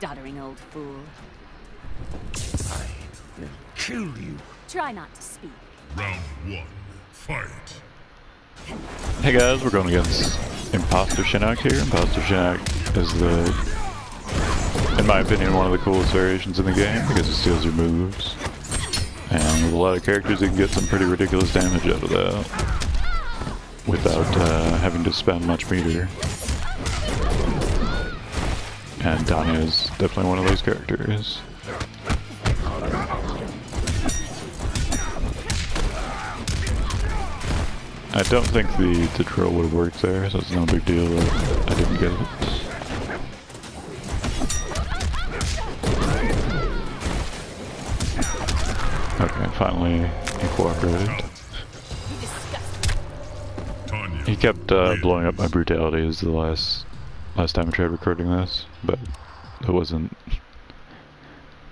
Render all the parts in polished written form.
doddering old fool. I will kill you. Try not to speak. Round 1, fight. Hey guys, we're going against Imposter Shinnok here. Imposter Shinnok is in my opinion, one of the coolest variations in the game because it steals your moves. And with a lot of characters, you can get some pretty ridiculous damage out of that without having to spend much meter. And Tanya is definitely one of those characters. I don't think the drill would have worked there, so it's no big deal that I didn't get it. Okay, finally he cooperated. He kept blowing up my brutality as the last time I tried recording this, but it wasn't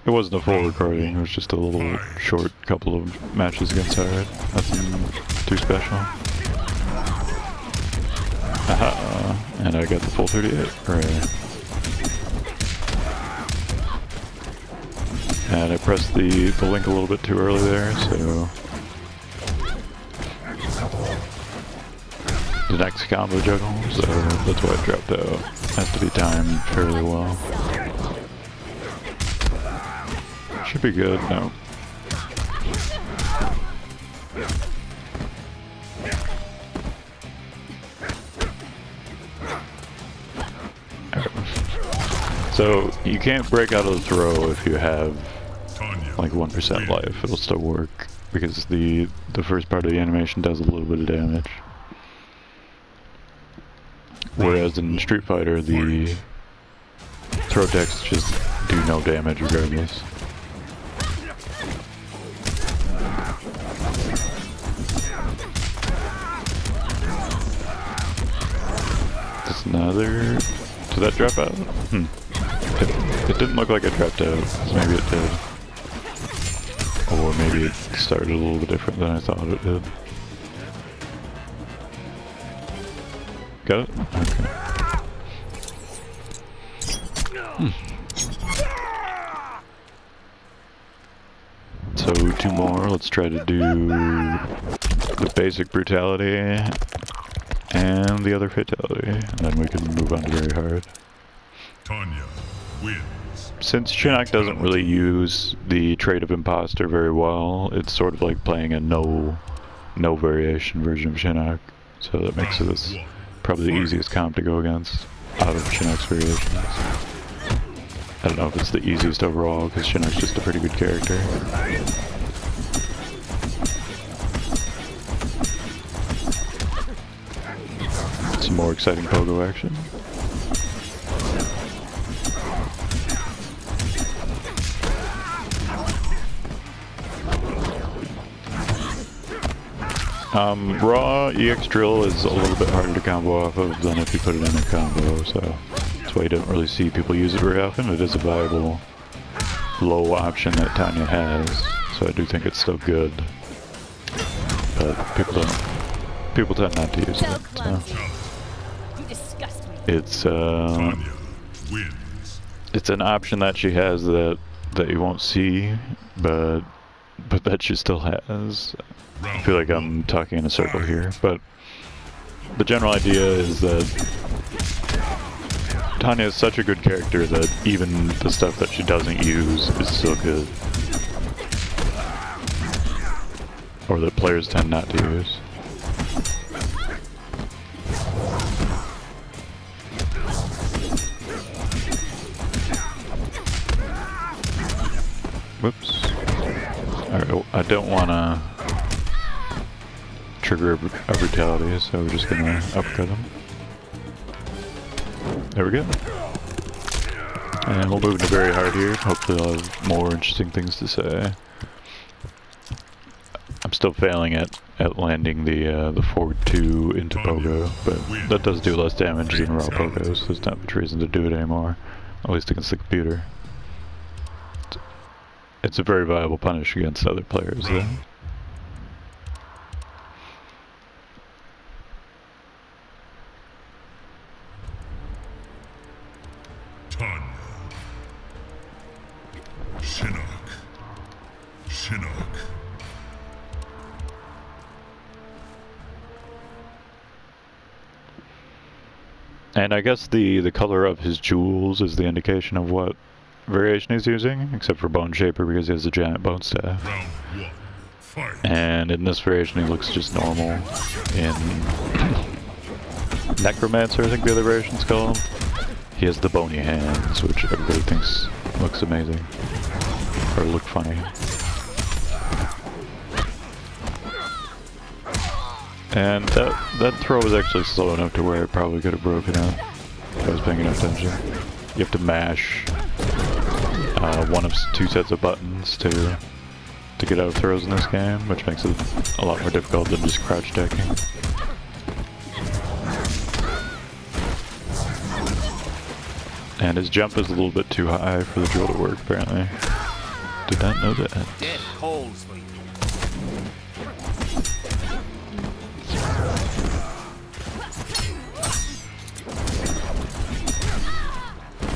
a full recording. It was just a little short couple of matches against Hard. Nothing too special. Aha! And I got the full 38. Right. And I pressed the link a little bit too early there, so the next combo juggle, so that's why it dropped out. Has to be timed fairly well. Should be good, no. So you can't break out of the throw if you have like 1% life. It'll still work because the first part of the animation does a little bit of damage. Whereas in Street Fighter, the throw attacks just do no damage regardless. That's another. Did that drop out? It didn't look like it dropped out. So maybe it did. Or maybe it started a little bit different than I thought it did. Got it? Okay. So 2 more. Let's try to do the basic brutality and the other fatality, and then we can move on to very hard. Tanya wins. Since Shinnok doesn't really use the trait of Imposter very well, it's sort of like playing a no variation version of Shinnok, so that makes this probably the easiest comp to go against out of Shinnok's variations. I don't know if it's the easiest overall, because Shinnok's just a pretty good character. Some more exciting pogo action. Raw EX drill is a little bit harder to combo off of than if you put it in a combo, so that's why you don't really see people use it very often. It is a viable low option that Tanya has, so I do think it's still good. But people tend not to use it. So. It's an option that she has that you won't see, but that she still has. I feel like I'm talking in a circle here, but the general idea is that Tanya is such a good character that even the stuff that she doesn't use is still good. Or that players tend not to use. Whoops. Alright, I don't want to trigger a brutality, so we're just gonna uppercut him. There we go. And we'll move into very hard here. Hopefully I'll have more interesting things to say. I'm still failing at landing the forward 2 into pogo, but that does do less damage than raw pogo, so there's not much reason to do it anymore. At least against the computer. It's a very viable punish against other players though. Shinnok. Shinnok. And I guess the color of his jewels is the indication of what variation he's using, except for Bone Shaper because he has a giant bone staff. Round 1. Fight. And in this variation he looks just normal. In Necromancer, I think the other variation's called, he has the bony hands, which everybody thinks looks amazing. Or look funny. And that throw was actually slow enough to where it probably could have broken out if I was paying enough attention. You have to mash one of 2 sets of buttons to get out of throws in this game, which makes it a lot more difficult than just crouch decking. And his jump is a little bit too high for the drill to work, apparently. Did not know that. Death calls for you.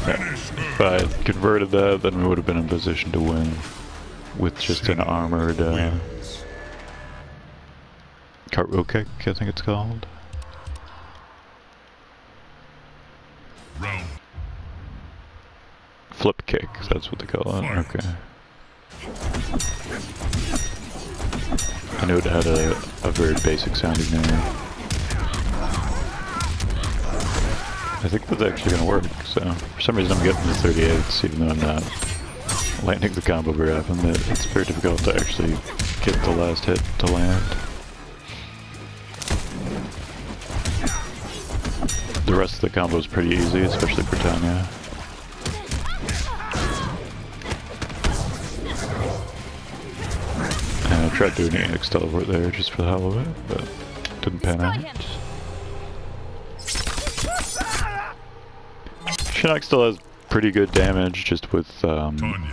If I had converted that, then we would have been in position to win with just an armored cartwheel kick, I think it's called. Round. Flip kick, that's what they call it. Okay. I knew it had a very basic sounding name. I think that's actually gonna work, so for some reason I'm getting the 38s even though I'm not landing the combo very often. It's very difficult to actually get the last hit to land. The rest of the combo is pretty easy, especially for Tanya. And I tried doing an EX teleport there just for the hell of it, but didn't pan out. Shinnok still has pretty good damage just with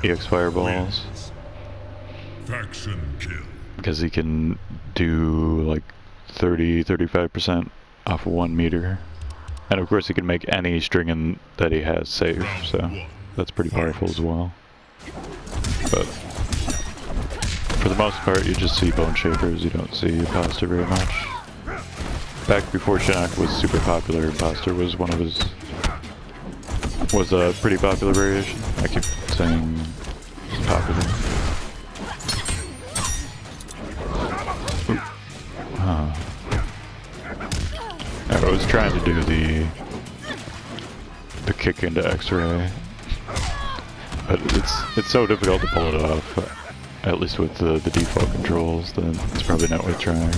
EX fireballs. Faction kill. Because he can do like 30-35% off of 1 meter. And of course he can make any string that he has safe, so that's pretty powerful as well. But for the most part you just see Bone Shapers, you don't see Imposter very much. Back before Shinnok was super popular, Imposter was one of his... was a pretty popular variation. I keep saying popular. Huh. I was trying to do the kick into X-ray, but it's so difficult to pull it off. At least with the default controls, then it's probably not worth trying.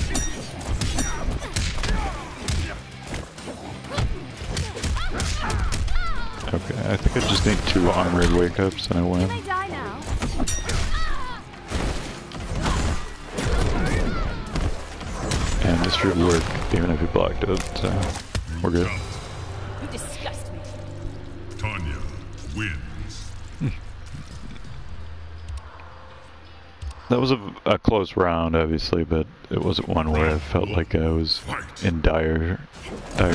Okay, I think I just need 2 armored wake-ups and I win. Can I die now? And this should work even if you blocked it, so we're good. You disgust me. Tanya wins. That was a close round, obviously, but it wasn't one where I felt like I was in dire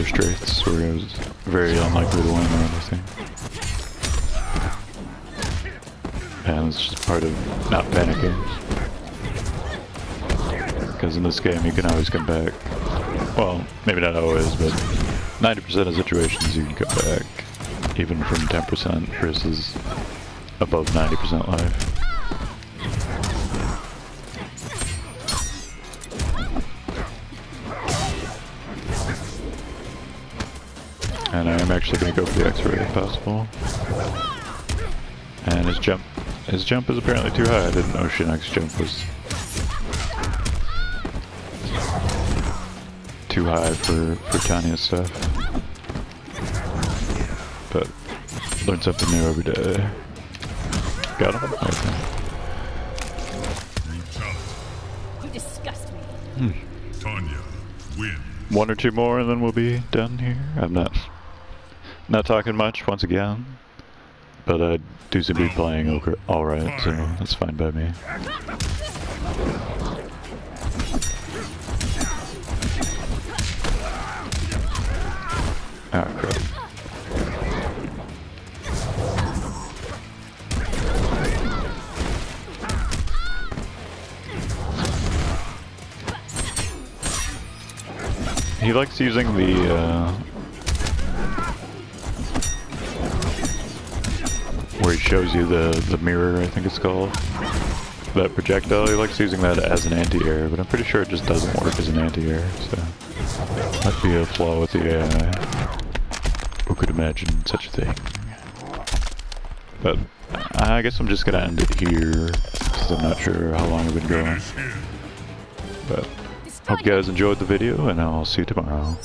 straits, where I was very unlikely to win or anything. And it's just part of not panicking. Because in this game you can always come back. Well, maybe not always, but 90% of situations you can come back, even from 10% versus above 90% life. And I am actually going to go for the X-ray if possible. And his jump is apparently too high. I didn't know Shinnok's jump was too high for Tanya's stuff. But learn something new every day. Got him? Okay. You disgust me. Tanya wins. 1 or 2 more and then we'll be done here. I'm not talking much once again, but I do seem to be playing alright, so that's fine by me. Ah, crap. He likes using the, where he shows you the mirror, I think it's called. That projectile, he likes using that as an anti-air, but I'm pretty sure it just doesn't work as an anti-air, so... Might be a flaw with the AI. Who could imagine such a thing? But, I guess I'm just gonna end it here, because I'm not sure how long I've been going. But, hope you guys enjoyed the video, and I'll see you tomorrow.